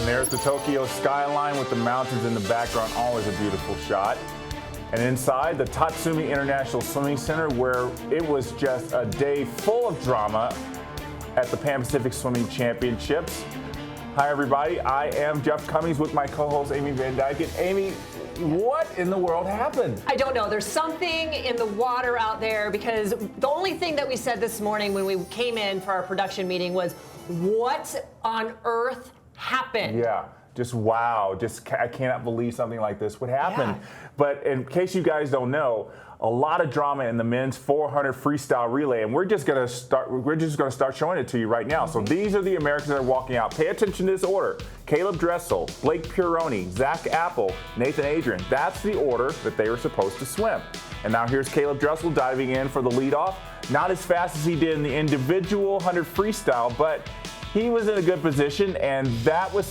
And there's the Tokyo skyline with the mountains in the background, always a beautiful shot. And inside the Tatsumi International Swimming Center, where it was just a day full of drama at the Pan Pacific Swimming Championships. Hi everybody, I am Jeff Commings with my co-host Amy Van Dyken. Amy, what in the world happened? I don't know. There's something in the water out there, because the only thing that we said this morning when we came in for our production meeting was, what on earth happened? Yeah, just wow. I cannot believe something like this would happen. Yeah. But in case you guys don't know, a lot of drama in the men's 400 freestyle relay, and we're just gonna start showing it to you right now. So these are the Americans that are walking out. Pay attention to this order: Caleb Dressel, Blake Pironi, Zach Apple, Nathan Adrian. That's the order that they were supposed to swim. And now here's Caleb Dressel diving in for the leadoff. Not as fast as he did in the individual 100 freestyle, but he was in a good position, and that was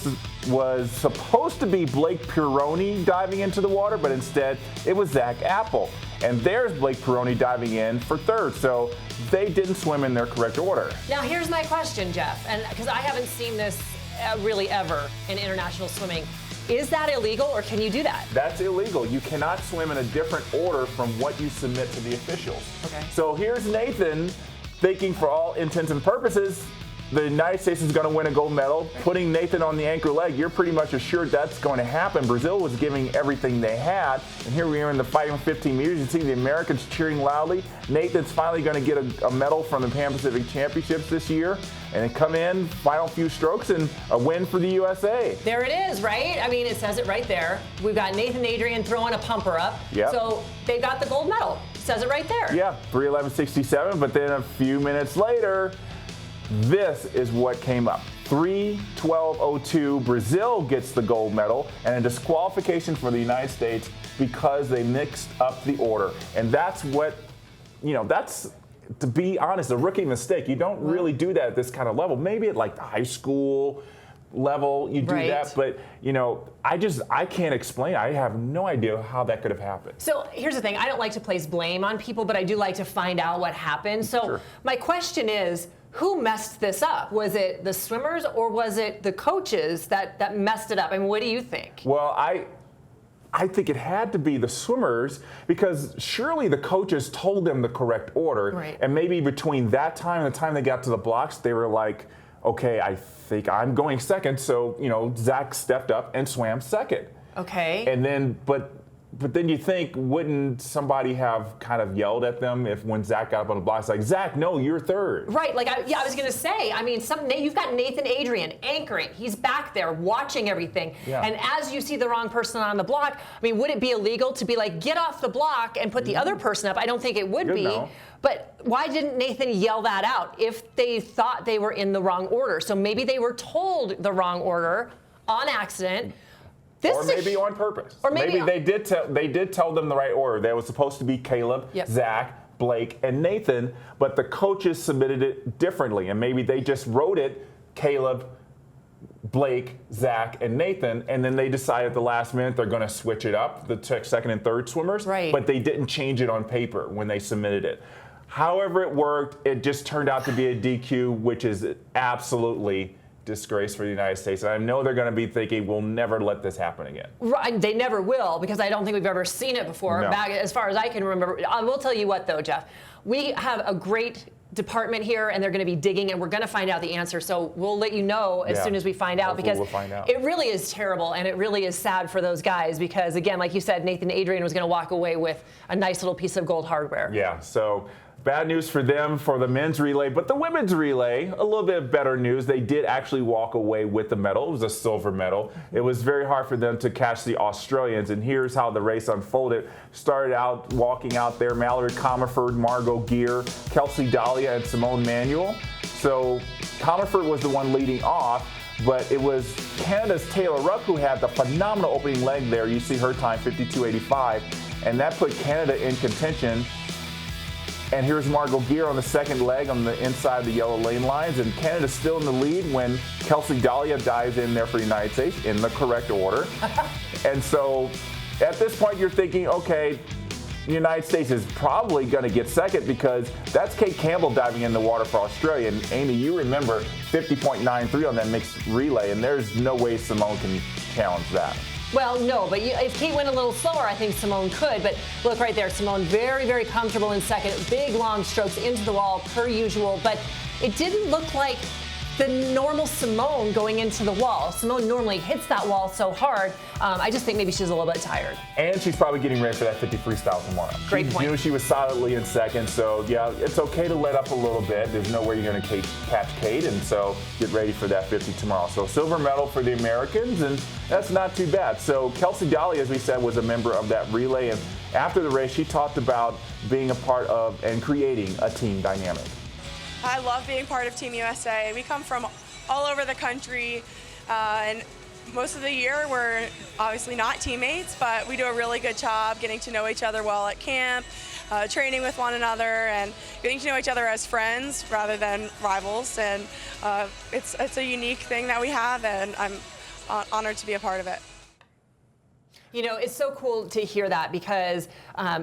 supposed to be Blake Pironi diving into the water, but instead it was Zach Apple. And there's Blake Pironi diving in for third, so they didn't swim in their correct order. Now here's my question, Jeff, and because I haven't seen this really ever in international swimming. Is that illegal, or can you do that? That's illegal. You cannot swim in a different order from what you submit to the officials. Okay. So here's Nathan thinking, for all intents and purposes, the United States is going to win a gold medal. Putting Nathan on the anchor leg, you're pretty much assured that's going to happen. Brazil was giving everything they had, and here we are in the fighting 15 meters. You see the Americans cheering loudly. Nathan's finally going to get a medal from the Pan Pacific Championships this year, and come in, final few strokes, and a win for the USA. There it is, right? I mean, it says it right there. We've got Nathan Adrian throwing a pumper up. Yep. So they got the gold medal. It says it right there. Yeah, 3:11.67, but then a few minutes later, this is what came up. 3:12.02, Brazil gets the gold medal, and a disqualification for the United States because they mixed up the order. And that's what, that's, to be honest, a rookie mistake. You don't really do that at this kind of level. Maybe at like the high school level you do that, but I can't explain. I have no idea how that could have happened. So here's the thing: I don't like to place blame on people, but I do like to find out what happened. So Sure. My question is, who messed this up? Was it the swimmers, or was it the coaches that messed it up? I mean, what do you think? Well, I think it had to be the swimmers, because surely the coaches told them the correct order. Right. And maybe between that time and the time they got to the blocks, they were like, okay, I think I'm going second. So, Zach stepped up and swam second. Okay. And then, but then you think, wouldn't somebody have kind of yelled at them when Zach got up on the blocks, like, Zach, no, you're third. Right, I was going to say, I mean, you've got Nathan Adrian anchoring. He's back there watching everything. Yeah. And as you see the wrong person on the block, I mean, would it be illegal to be like, get off the block and put the other person up? I don't think it would be. No. But why didn't Nathan yell that out if they thought they were in the wrong order? So maybe they were told the wrong order on accident. Or maybe on purpose. Or maybe they did tell them the right order. They was supposed to be Caleb, yep, Zach, Blake, and Nathan, but the coaches submitted it differently, and maybe they just wrote it Caleb, Blake, Zach, and Nathan, and then they decided at the last minute they're going to switch it up, the second and third swimmers, right, but they didn't change it on paper when they submitted it. However it worked, it just turned out to be a DQ, which is absolutely disgrace for the United States. And I know they're going to be thinking, we'll never let this happen again. Right, they never will, because I don't think we've ever seen it before, no, back as far as I can remember. I will tell you what, though, Jeff. We have a great department here, and they're going to be digging, and we're going to find out the answer. So we'll let you know as soon as we find out, because it really is terrible, and it really is sad for those guys, because, again, like you said, Nathan Adrian was going to walk away with a nice little piece of gold hardware. Yeah, so bad news for them for the men's relay, but the women's relay, a little bit better news. They did actually walk away with the medal. It was a silver medal. It was very hard for them to catch the Australians, and here's how the race unfolded. Started out walking out there, Mallory Comerford, Margot Gear, Kelsey Dahlia, and Simone Manuel. So Comerford was the one leading off, but it was Canada's Taylor Ruck who had the phenomenal opening leg there. You see her time, 52.85, and that put Canada in contention. And here's Margot Gear on the second leg on the inside of the yellow lane lines. And Canada's still in the lead when Kelsey Dahlia dives in there for the United States in the correct order. And so at this point, you're thinking, okay, the United States is probably going to get second because that's Kate Campbell diving in the water for Australia. And Amy, you remember 50.93 on that mixed relay, and there's no way Simone can challenge that. Well, no, but if Kate went a little slower, I think Simone could. But look right there, Simone very, very comfortable in second. Big, long strokes into the wall, per usual. But it didn't look like the normal Simone going into the wall. Simone normally hits that wall so hard. I just think maybe she's a little bit tired. And she's probably getting ready for that 50 freestyle tomorrow. Great point. You knew she was solidly in second, so yeah, it's okay to let up a little bit. There's no way you're going to catch Kate, and so get ready for that 50 tomorrow. So silver medal for the Americans, and that's not too bad. So Kelsey Dolly, as we said, was a member of that relay, and after the race, she talked about being a part of and creating a team dynamic. I love being part of Team USA. We come from all over the country, and most of the year we're obviously not teammates, but we do a really good job getting to know each other well at camp, training with one another, and getting to know each other as friends rather than rivals. And it's a unique thing that we have, and I'm honored to be a part of it. You know, it's so cool to hear that because,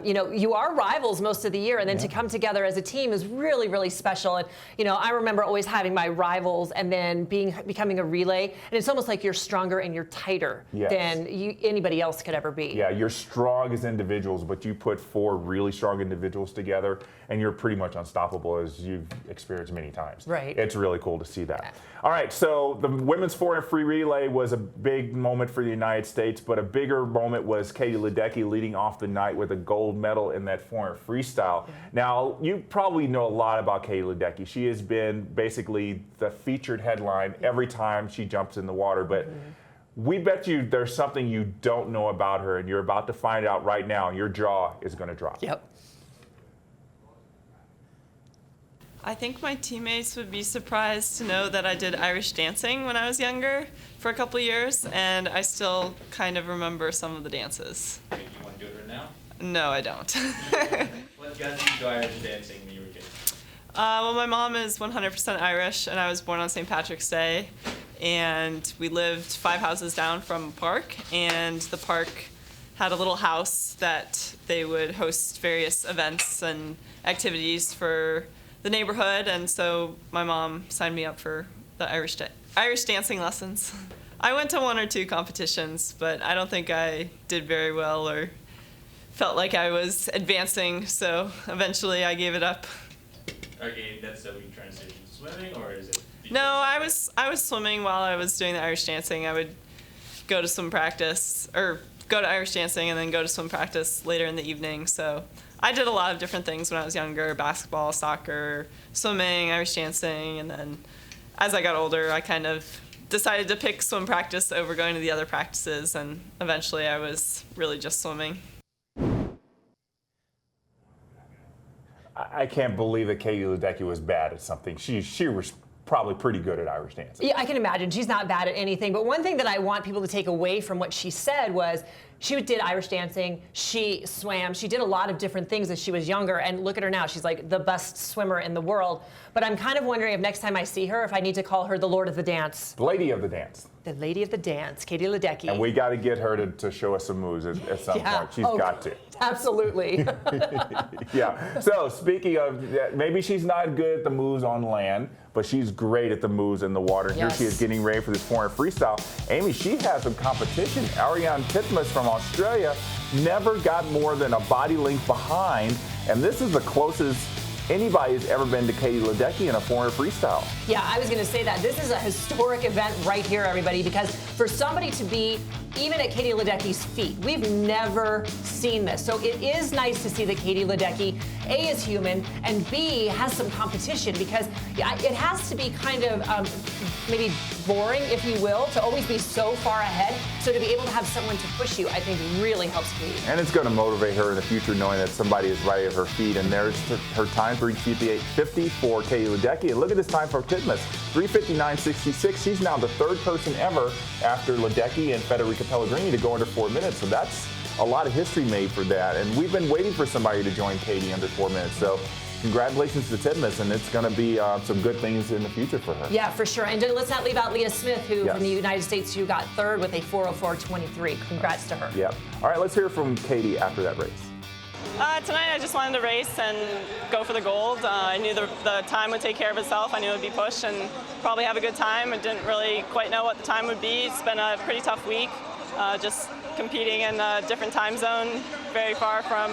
you know, you are rivals most of the year, and then to come together as a team is really, really special. And, you know, I remember always having my rivals and then becoming a relay, and it's almost like you're stronger and you're tighter than anybody else could ever be. Yeah, you're strong as individuals, but you put four really strong individuals together, and you're pretty much unstoppable, as you've experienced many times. Right. It's really cool to see that. All right, so the women's 400 free relay was a big moment for the United States, but a bigger moment was Katie Ledecky leading off the night with a gold medal in that 400 freestyle. Now, you probably know a lot about Katie Ledecky. She has been basically the featured headline every time she jumps in the water, but we bet you there's something you don't know about her, and you're about to find out right now, and your jaw is going to drop. Yep. I think my teammates would be surprised to know that I did Irish dancing when I was younger for a couple of years, and I still kind of remember some of the dances. You want to do it right now? No, I don't. What got you into Irish dancing when you were a kid? Well, my mom is 100% Irish, and I was born on St. Patrick's Day, and we lived 5 houses down from a park, and the park had a little house that they would host various events and activities for the neighborhood, and so my mom signed me up for the Irish dancing lessons. I went to 1 or 2 competitions, but I don't think I did very well or felt like I was advancing, so eventually I gave it up. Okay, that's so you transition to swimming, or is it? No, I was swimming while I was doing the Irish dancing. I would go to swim practice, or go to Irish dancing and then go to swim practice later in the evening, so I did a lot of different things when I was younger: basketball, soccer, swimming, Irish dancing, and then as I got older, I kind of decided to pick swim practice over going to the other practices, and eventually I was really just swimming. I can't believe that Katie Ledecky was bad at something. She was probably pretty good at Irish dancing. Yeah, I can imagine. She's not bad at anything. But one thing that I want people to take away from what she said was she did Irish dancing, she swam, she did a lot of different things as she was younger, and look at her now. She's like the best swimmer in the world. But I'm kind of wondering if next time I see her, if I need to call her the Lord of the Dance. The Lady of the Dance. The Lady of the Dance, Katie Ledecky. And we got to get her to show us some moves at some point. She's got to. Absolutely. Yeah. So speaking of, maybe she's not good at the moves on land, but she's great at the moves in the water. Here she is getting ready for this 400 freestyle. Amy, she has some competition. Ariane Titmus from Australia never got more than a body length behind, and this is the closest anybody has ever been to Katie Ledecky in a 400 freestyle. Yeah, I was going to say that. This is a historic event right here, everybody, because for somebody to be even at Katie Ledecky's feet, we've never seen this. So it is nice to see that Katie Ledecky, A, is human, and B, has some competition, because it has to be kind of maybe boring, if you will, to always be so far ahead. So to be able to have someone to push you, I think really helps Katie. And it's going to motivate her in the future, knowing that somebody is right at her feet. And there's her time for GPA 50 for Katie Ledecky. And look at this time for Titmus, 3:59.66. She's now the 3rd person ever after Ledecky and Federica Pellegrini to go under 4 minutes. So that's a lot of history made for that. And we've been waiting for somebody to join Katie under 4 minutes. So congratulations to Titmus, and it's going to be some good things in the future for her. Yeah, for sure. And let's not leave out Leah Smith, who from the United States, who got 3rd with a 4:04.23. Congrats to her. Yep. All right, let's hear from Katie after that race. Tonight I just wanted to race and go for the gold. I knew the time would take care of itself. I knew it would be pushed and probably have a good time. I didn't really quite know what the time would be. It's been a pretty tough week, just competing in a different time zone, very far from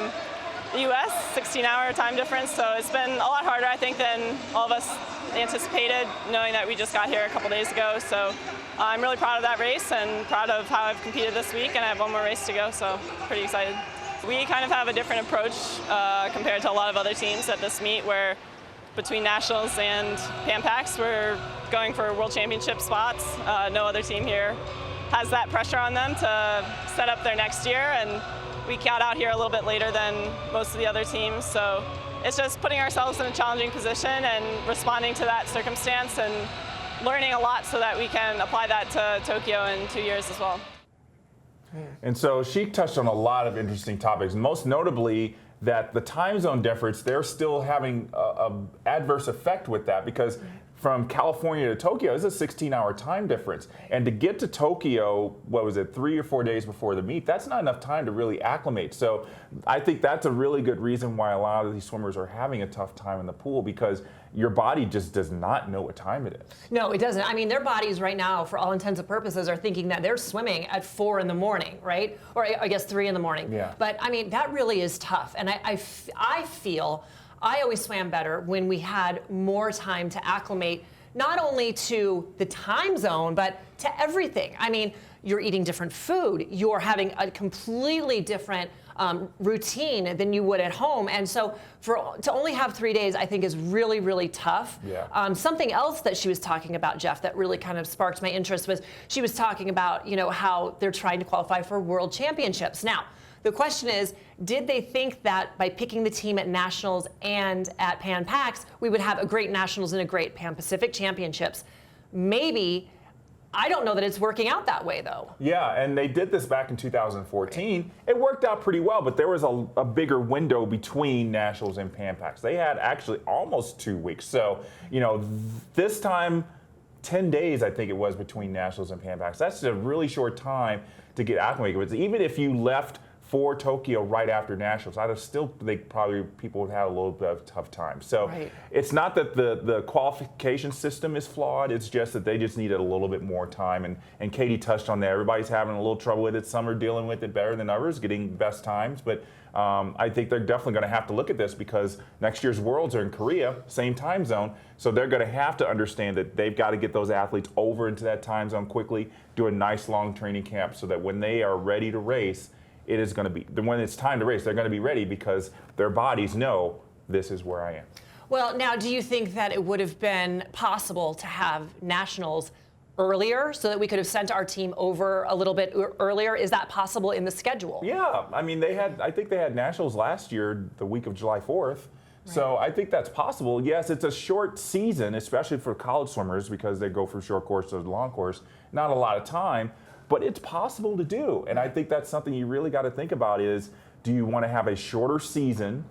the U.S., 16-hour time difference. So it's been a lot harder, I think, than all of us anticipated, knowing that we just got here a couple days ago. So I'm really proud of that race and proud of how I've competed this week, and I have one more race to go, so pretty excited. We kind of have a different approach compared to a lot of other teams at this meet, where between nationals and Pan Pacs, we're going for world championship spots. No other team here has that pressure on them to set up their next year, and we got out here a little bit later than most of the other teams. So it's just putting ourselves in a challenging position and responding to that circumstance and learning a lot so that we can apply that to Tokyo in 2 years as well. And so she touched on a lot of interesting topics, most notably that the time zone difference, they're still having an adverse effect with that, because from California to Tokyo is a 16-hour time difference. And to get to Tokyo, what was it, 3 or 4 days before the meet, that's not enough time to really acclimate. So I think that's a really good reason why a lot of these swimmers are having a tough time in the pool, because your body just does not know what time it is. No, it doesn't. I mean, their bodies right now, for all intents and purposes, are thinking that they're swimming at 4 in the morning, right? Or I guess 3 in the morning. Yeah. But I mean, that really is tough. And I feel I always swam better when we had more time to acclimate, not only to the time zone, but to everything. I mean, you're eating different food. You're having a completely different routine than you would at home. And so to only have 3 days, I think, is really, really tough. Yeah. Something else that she was talking about, Jeff, that really kind of sparked my interest was she was talking about, how they're trying to qualify for world championships. Now, the question is, did they think that by picking the team at Nationals and at Pan Pacs, we would have a great Nationals and a great Pan Pacific Championships? Maybe. I don't know that it's working out that way, though. Yeah, and they did this back in 2014. It worked out pretty well, but there was a bigger window between Nationals and Pan Pacs. They had actually almost 2 weeks. So, this time, 10 days, I think it was, between Nationals and Pan Pacs. That's a really short time to get acclimated. But even if you left for Tokyo right after Nationals, people would have a little bit of a tough time. So It's not that the qualification system is flawed, it's just that they just needed a little bit more time. And Katie touched on that. Everybody's having a little trouble with it. Some are dealing with it better than others, getting best times. But I think they're definitely going to have to look at this, because next year's Worlds are in Korea, same time zone. So they're going to have to understand that they've got to get those athletes over into that time zone quickly, do a nice long training camp so that when they are ready to race, it is going to be, when it's time to race, they're going to be ready, because their bodies know this is where I am. Well, now, do you think that it would have been possible to have Nationals earlier so that we could have sent our team over a little bit earlier? Is that possible in the schedule? Yeah, I mean, I think they had Nationals last year, the week of July 4th. So I think that's possible. Yes, it's a short season, especially for college swimmers, because they go from short course to long course. Not a lot of time. But it's possible to do, and I think that's something you really got to think about is, do you want to have a shorter season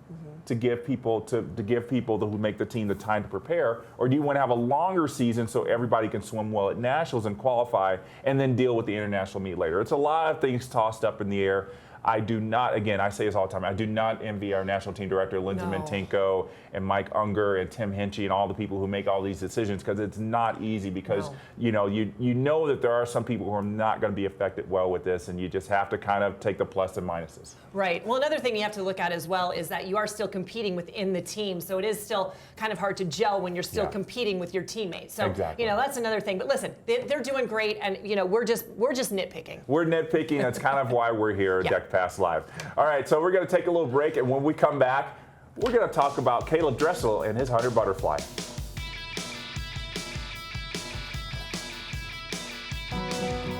to give people who make the team the time to prepare, or do you want to have a longer season so everybody can swim well at Nationals and qualify and then deal with the international meet later? It's a lot of things tossed up in the air. I do not, again, I say this all the time, I do not envy our national team director, Lindsay Mintinko, and Mike Unger, and Tim Hinchy, and all the people who make all these decisions, because it's not easy, because you know that there are some people who are not going to be affected well with this, and you just have to kind of take the plus and minuses. Right. Well, another thing you have to look at as well is that you are still competing within the team, so it is still kind of hard to gel when you're still competing with your teammates. So, that's another thing. But listen, they're doing great, and we're just nitpicking. We're nitpicking. That's kind of why we're here at Deck Pass Live. All right, so we're going to take a little break, and when we come back, we're going to talk about Caleb Dressel and his 100 butterfly.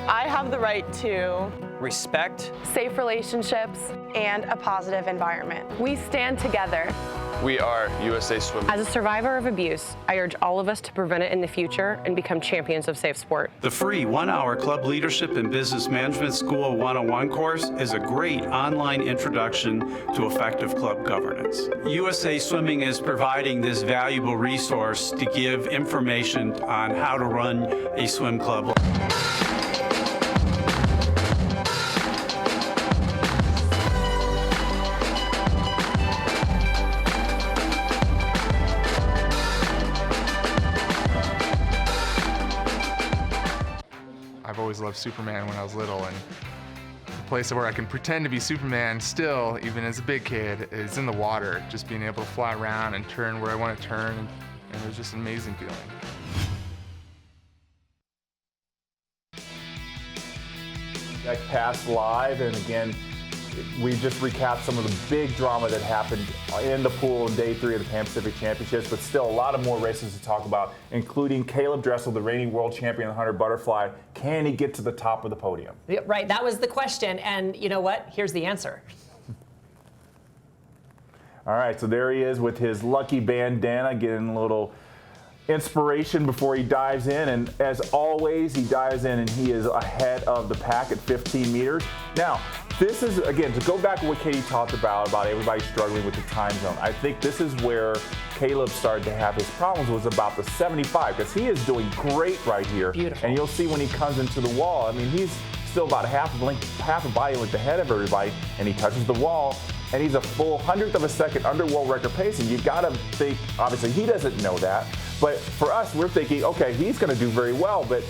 I have the right to respect, safe relationships, and a positive environment. We stand together. We are USA Swimming. As a survivor of abuse, I urge all of us to prevent it in the future and become champions of safe sport. The free 1-hour Club Leadership and Business Management School 101 course is a great online introduction to effective club governance. USA Swimming is providing this valuable resource to give information on how to run a swim club. I've always loved Superman when I was little, and the place where I can pretend to be Superman still, even as a big kid, is in the water. Just being able to fly around and turn where I want to turn, and it was just an amazing feeling. That pass live, and again, we just recapped some of the big drama that happened in the pool in day 3 of the Pan Pacific Championships, but still a lot of more races to talk about, including Caleb Dressel, the reigning world champion in the 100 butterfly. Can he get to the top of the podium? Yeah, right, that was the question, and you know what? Here's the answer. All right, so there he is with his lucky bandana, getting a little inspiration before he dives in, and as always, he dives in and he is ahead of the pack at 15 meters. Now, this is, again, to go back to what Katie talked about everybody struggling with the time zone. I think this is where Caleb started to have his problems, was about the 75, because he is doing great right here. Beautiful. And you'll see when he comes into the wall, I mean, he's still about half a body length ahead of everybody, and he touches the wall, and he's a full 100th of a second under world record pace, and you gotta think, obviously he doesn't know that, but for us, we're thinking, okay, he's gonna do very well, but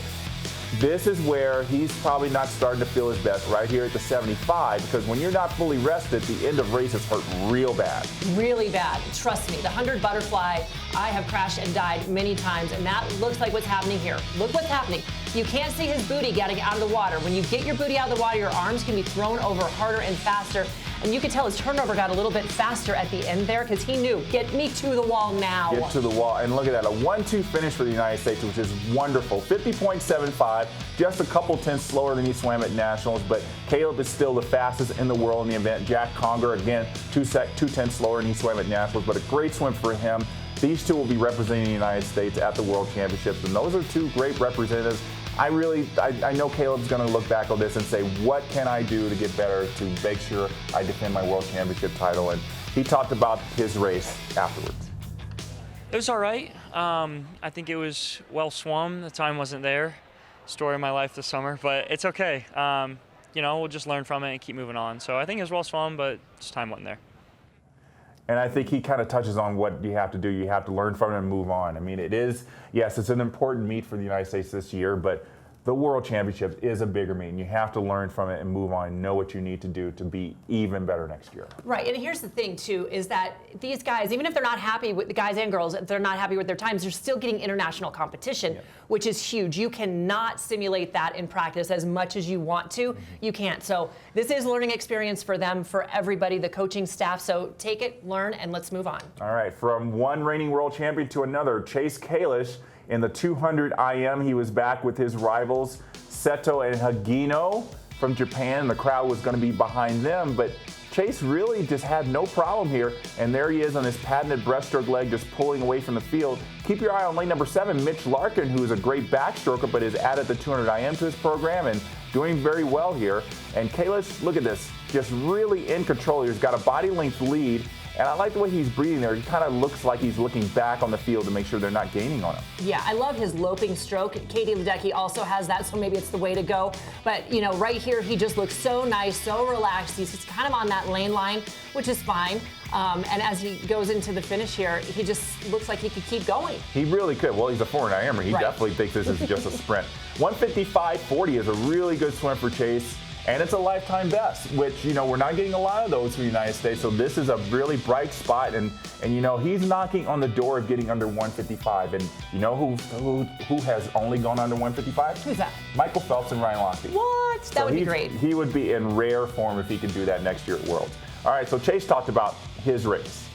this is where he's probably not starting to feel his best, right here at the 75, because when you're not fully rested, the end of races hurt real bad. Really bad. Trust me, the 100 butterfly, I have crashed and died many times, and that looks like what's happening here. Look what's happening. You can't see his booty getting out of the water. When you get your booty out of the water, your arms can be thrown over harder and faster. And you can tell his turnover got a little bit faster at the end there, because he knew, get me to the wall now. Get to the wall, and look at that, a 1-2 finish for the United States, which is wonderful. 50.75, just a couple tenths slower than he swam at Nationals, but Caleb is still the fastest in the world in the event. Jack Conger, again, 2 tenths slower than he swam at Nationals, but a great swim for him. These two will be representing the United States at the World Championships, and those are two great representatives. I know Caleb's going to look back on this and say, what can I do to get better to make sure I defend my World Championship title? And he talked about his race afterwards. It was all right. I think it was well swum. The time wasn't there. Story of my life this summer, but it's okay. You know, we'll just learn from it and keep moving on. So I think it was well swum, but just time wasn't there. And I think he kind of touches on what you have to do. You have to learn from it and move on. I mean, it is, yes, it's an important meet for the United States this year, but the World Championships is a bigger meet, and you have to learn from it and move on and know what you need to do to be even better next year. Right, and here's the thing, too, is that these guys, even if they're not happy with the guys and girls, if they're not happy with their times, they're still getting international competition, which is huge. You cannot simulate that in practice as much as you want to. You can't. So this is learning experience for them, for everybody, the coaching staff. So take it, learn, and let's move on. All right, from one reigning world champion to another, Chase Kalish. In the 200 IM, he was back with his rivals, Seto and Hagino from Japan. The crowd was going to be behind them, but Chase really just had no problem here. And there he is on his patented breaststroke leg, just pulling away from the field. Keep your eye on lane number 7, Mitch Larkin, who is a great backstroker, but has added the 200 IM to his program and doing very well here. And Kalish, look at this, just really in control. He's got a body length lead. And I like the way he's breathing there. He kind of looks like he's looking back on the field to make sure they're not gaining on him. Yeah, I love his loping stroke. Katie Ledecky also has that, so maybe it's the way to go. But, you know, right here, he just looks so nice, so relaxed. He's just kind of on that lane line, which is fine. And as he goes into the finish here, he just looks like he could keep going. He really could. Well, he's a 400 IMer. He definitely thinks this is just a sprint. 155.40 is a really good swim for Chase. And it's a lifetime best, which, you know, we're not getting a lot of those for the United States. So this is a really bright spot. And you know, he's knocking on the door of getting under 155. And you know who has only gone under 155? Who's that? Michael Phelps and Ryan Lochte. What? That would be great. He would be in rare form if he could do that next year at Worlds. All right, so Chase talked about his race.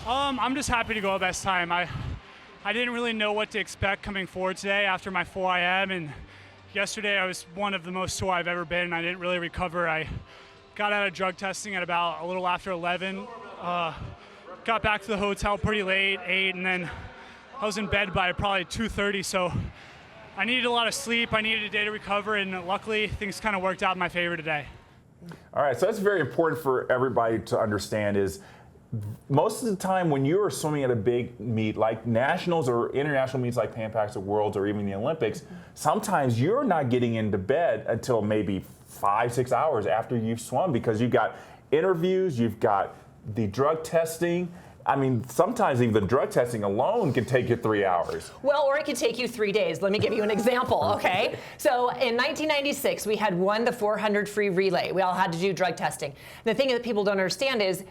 I'm just happy to go best time. I didn't really know what to expect coming forward today after my 4 IM, and yesterday I was one of the most sore I've ever been, and I didn't really recover. I got out of drug testing at about a little after 11, got back to the hotel pretty late, 8, and then I was in bed by probably 2:30, so I needed a lot of sleep. I needed a day to recover, and luckily things kind of worked out in my favor today. All right, so that's very important for everybody to understand is most of the time when you're swimming at a big meet like nationals or international meets like Pan Pacific Worlds or even the Olympics, sometimes you're not getting into bed until maybe 5-6 hours after you've swum because you've got interviews, you've got the drug testing, I mean, sometimes even the drug testing alone can take you 3 hours. Well, or it could take you 3 days. Let me give you an example, okay? So in 1996, we had won the 400 free relay. We all had to do drug testing. The thing that people don't understand is,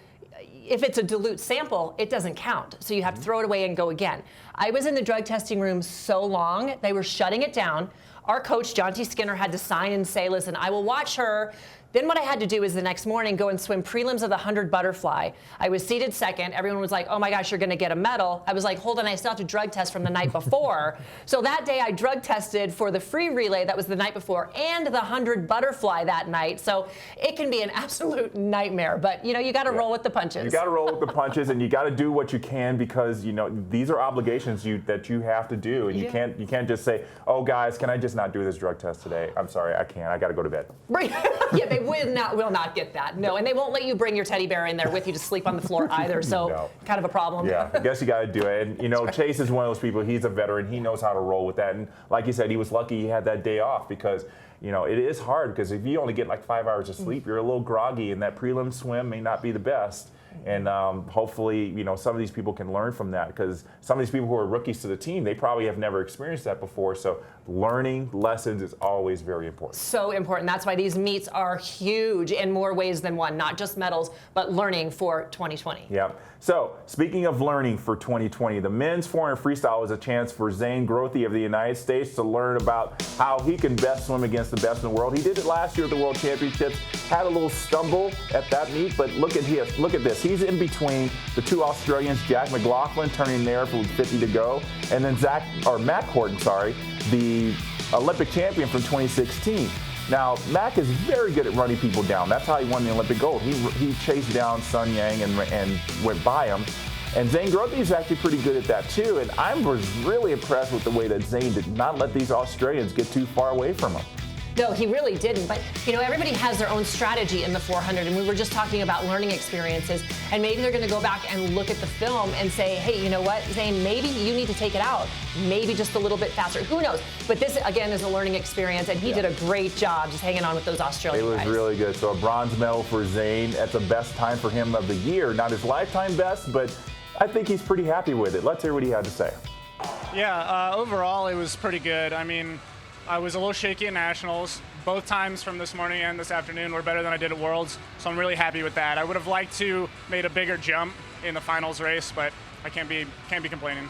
if it's a dilute sample, it doesn't count. So you have to throw it away and go again. I was in the drug testing room so long, they were shutting it down. Our coach, John T. Skinner, had to sign and say, listen, I will watch her. Then what I had to do is the next morning go and swim prelims of the 100 butterfly. I was seated second. Everyone was like, oh my gosh, you're going to get a medal. I was like, hold on, I still have to drug test from the night before. So that day I drug tested for the free relay that was the night before and the 100 butterfly that night. So it can be an absolute nightmare. But, you know, you got to roll with the punches. You got to roll with the punches, and you got to do what you can because, you know, these are obligations that you have to do. And you can't just say, oh, guys, can I just not do this drug test today? I'm sorry, I can't. I got to go to bed. Yeah, they will not get that. No, and they won't let you bring your teddy bear in there with you to sleep on the floor either. So kind of a problem. Yeah, I guess you got to do it. And, you know, Chase is one of those people. He's a veteran. He knows how to roll with that. And like you said, he was lucky he had that day off because, you know, it is hard because if you only get like 5 hours of sleep, you're a little groggy, and that prelim swim may not be the best. And hopefully, you know, some of these people can learn from that because some of these people who are rookies to the team, they probably have never experienced that before. So learning lessons is always very important. So important. That's why these meets are huge in more ways than one, not just medals, but learning for 2020. Yeah. So speaking of learning for 2020, the men's 400 freestyle is a chance for Zane Grothe of the United States to learn about how he can best swim against the best in the world. He did it last year at the World Championships, had a little stumble at that meet, but look at this. He's in between the two Australians, Jack McLaughlin turning there for 50 to go, and then Matt Horton, the Olympic champion from 2016. Now, Mac is very good at running people down. That's how he won the Olympic gold. He chased down Sun Yang and went by him. And Zane Grothe is actually pretty good at that too. And I was really impressed with the way that Zane did not let these Australians get too far away from him. No, he really didn't. But, you know, everybody has their own strategy in the 400. And we were just talking about learning experiences. And maybe they're going to go back and look at the film and say, hey, you know what, Zane, maybe you need to take it out. Maybe just a little bit faster. Who knows? But this, again, is a learning experience. And he did a great job just hanging on with those Australian guys. It was really good. So a bronze medal for Zane. That's the best time for him of the year. Not his lifetime best, but I think he's pretty happy with it. Let's hear what he had to say. Yeah, overall, it was pretty good. I mean, I was a little shaky at Nationals. Both times from this morning and this afternoon were better than I did at Worlds, so I'm really happy with that. I would have liked to made a bigger jump in the finals race, but I can't be complaining.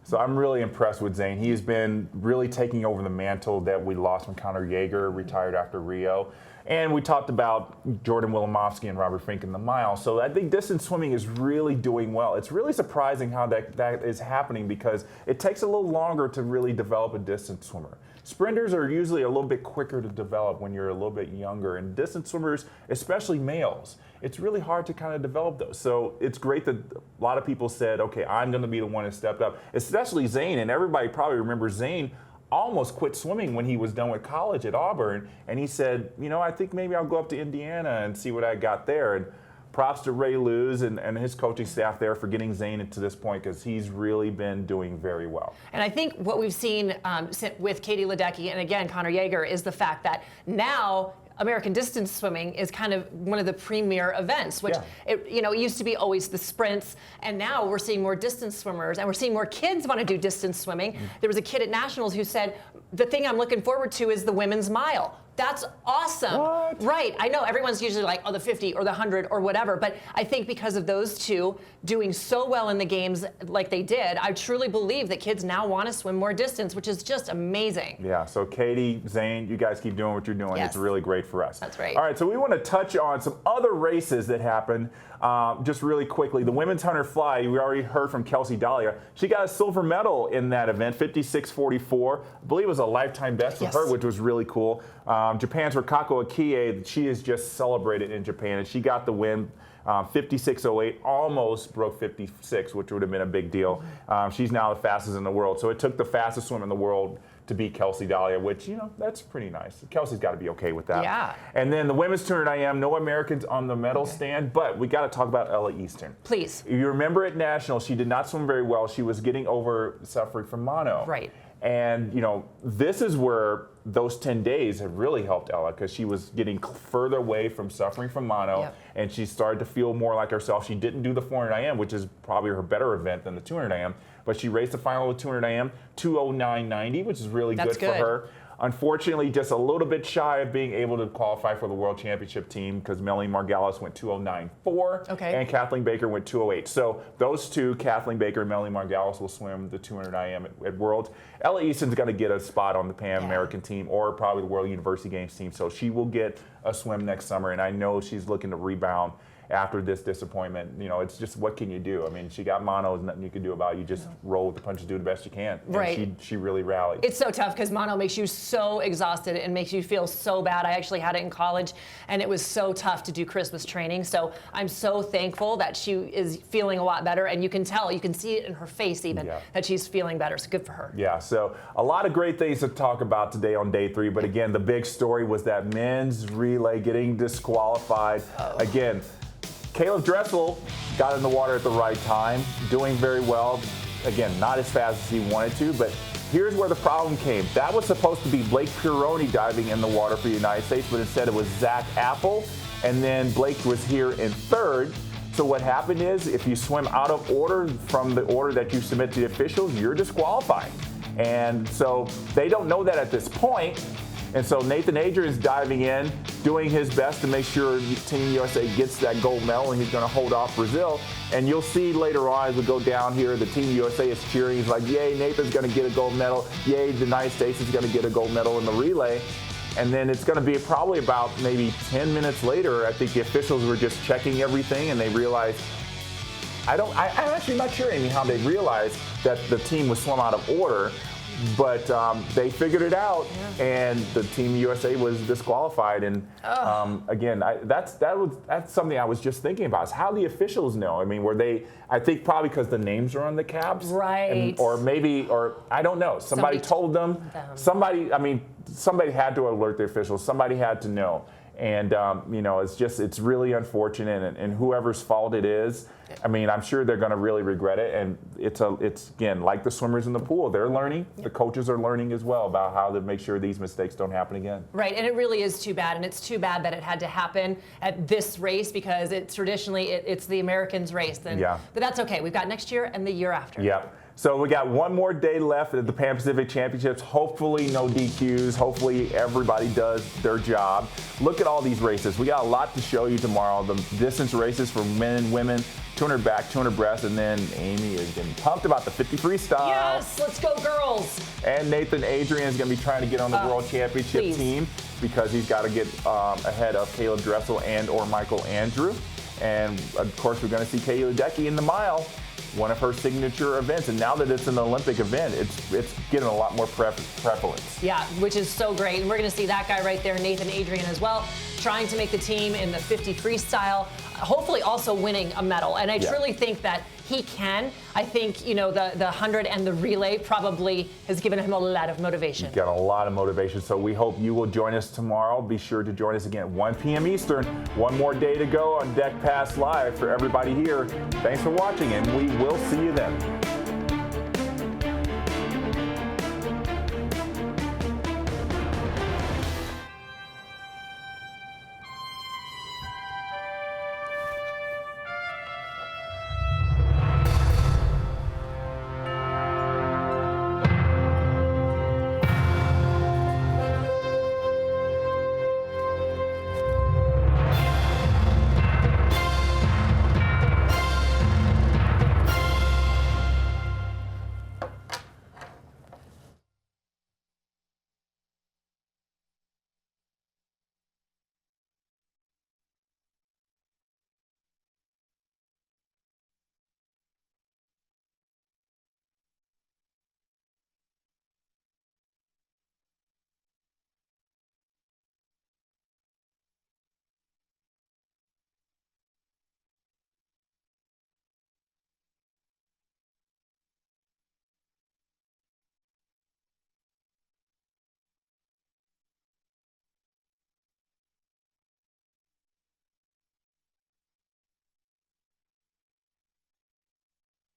So I'm really impressed with Zane. He has been really taking over the mantle that we lost when Conor Yeager retired after Rio. And we talked about Jordan Wilimovsky and Robert Fink in the mile. So I think distance swimming is really doing well. It's really surprising how that is happening because it takes a little longer to really develop a distance swimmer. Sprinters are usually a little bit quicker to develop when you're a little bit younger. And distance swimmers, especially males, it's really hard to kind of develop those. So it's great that a lot of people said, okay, I'm going to be the one who stepped up, especially Zane. And everybody probably remembers Zane almost quit swimming when he was done with college at Auburn. And he said, you know, I think maybe I'll go up to Indiana and see what I got there. And props to Ray Luz and his coaching staff there for getting Zane to this point because he's really been doing very well. And I think what we've seen with Katie Ledecky and again Conor Yeager is the fact that now American distance swimming is kind of one of the premier events, which it used to be always the sprints, and now we're seeing more distance swimmers, and we're seeing more kids want to do distance swimming. There was a kid at Nationals who said, the thing I'm looking forward to is the women's mile. That's awesome. What? Right. I know everyone's usually like, oh, the 50 or the 100 or whatever. But I think because of those two doing so well in the games like they did, I truly believe that kids now want to swim more distance, which is just amazing. Yeah. So Katie, Zane, you guys keep doing what you're doing. Yes. It's really great for us. That's right. All right. So we want to touch on some other races that happened just really quickly. The women's 100 fly, we already heard from Kelsey Dahlia. She got a silver medal in that event, 56.44. I believe it was a lifetime best for her, which was really cool. Japan's Rikako Akie, she is just celebrated in Japan, and she got the win. 56.08, almost broke 56, which would have been a big deal. She's now the fastest in the world. So it took the fastest swimmer in the world to beat Kelsey Dahlia, which, you know, that's pretty nice. Kelsey's got to be okay with that. Yeah. And then the women's 200 IM, no Americans on the medal stand, but we got to talk about Ella Easton. Please. You remember at Nationals, she did not swim very well. She was getting over suffering from mono. Right. And, you know, this is where those 10 days have really helped Ella, because she was getting further away from suffering from mono, and she started to feel more like herself. She didn't do the 400 IM, which is probably her better event than the 200 IM, but she raced the final with 200 IM, 209.90, which is really good for her. Unfortunately, just a little bit shy of being able to qualify for the World Championship team, because Melanie Margalis went 209.4 and Kathleen Baker went 208. So those two, Kathleen Baker and Melanie Margalis, will swim the 200 IM at Worlds. Ella Easton's going to get a spot on the Pan American team or probably the World University Games team, so she will get a swim next summer, and I know she's looking to rebound after this disappointment. You know, it's just, what can you do? I mean, she got mono, there's nothing you can do about it. You just roll with the punches, do the best you can. And she really rallied. It's so tough because mono makes you so exhausted and makes you feel so bad. I actually had it in college, and it was so tough to do Christmas training. So I'm so thankful that she is feeling a lot better, and you can tell, you can see it in her face even, that she's feeling better. So good for her. Yeah, so a lot of great things to talk about today on day 3. But again, the big story was that men's relay getting disqualified. Again, Caleb Dressel got in the water at the right time, doing very well. Again, not as fast as he wanted to, but here's where the problem came. That was supposed to be Blake Pironi diving in the water for the United States, but instead it was Zach Apple, and then Blake was here in 3rd. So what happened is, if you swim out of order from the order that you submit to the officials, you're disqualified. And so they don't know that at this point. And so Nathan Adrian's diving in, doing his best to make sure Team USA gets that gold medal, and he's going to hold off Brazil. And you'll see later on as we go down here, the Team USA is cheering. He's like, yay, Nathan's going to get a gold medal. Yay, the United States is going to get a gold medal in the relay. And then it's going to be probably about maybe 10 minutes later, I think the officials were just checking everything, and they realized, I'm actually not sure, Amy, how they realized that the team was swum out of order. But they figured it out, and the Team USA was disqualified. And again, that's something I was just thinking about, is how the officials know. I mean, were they? I think probably because the names are on the caps, right? Or maybe, or I don't know. Somebody told them. Somebody had to alert the officials. Somebody had to know. And you know, it's really unfortunate, and whoever's fault it is, I mean, I'm sure they're going to really regret it. And it's again, like the swimmers in the pool, they're learning. The coaches are learning as well about how to make sure these mistakes don't happen again. Right, and it really is too bad, and it's too bad that it had to happen at this race, because it's traditionally it's the Americans' race. But that's okay. We've got next year and the year after. Yeah. So we got one more day left at the Pan Pacific Championships. Hopefully no DQs. Hopefully everybody does their job. Look at all these races. We got a lot to show you tomorrow. The distance races for men and women, 200 back, 200 breast, and then Amy is getting pumped about the 50 freestyle. Yes, let's go girls. And Nathan Adrian is going to be trying to get on the World Championship team, because he's got to get ahead of Caleb Dressel and or Michael Andrew. And of course, we're going to see Kayla Decky in the mile, one of her signature events. And now that it's an Olympic event, it's getting a lot more prevalence. Yeah, which is so great. And we're going to see that guy right there, Nathan Adrian, as well, trying to make the team in the 50 freestyle, hopefully also winning a medal. And I truly think that he can. I think, you know, the 100 and the relay probably has given him a lot of motivation. Got a lot of motivation. So we hope you will join us tomorrow. Be sure to join us again at 1 p.m. Eastern. One more day to go on Deck Pass Live for everybody here. Thanks for watching, and we will see you then.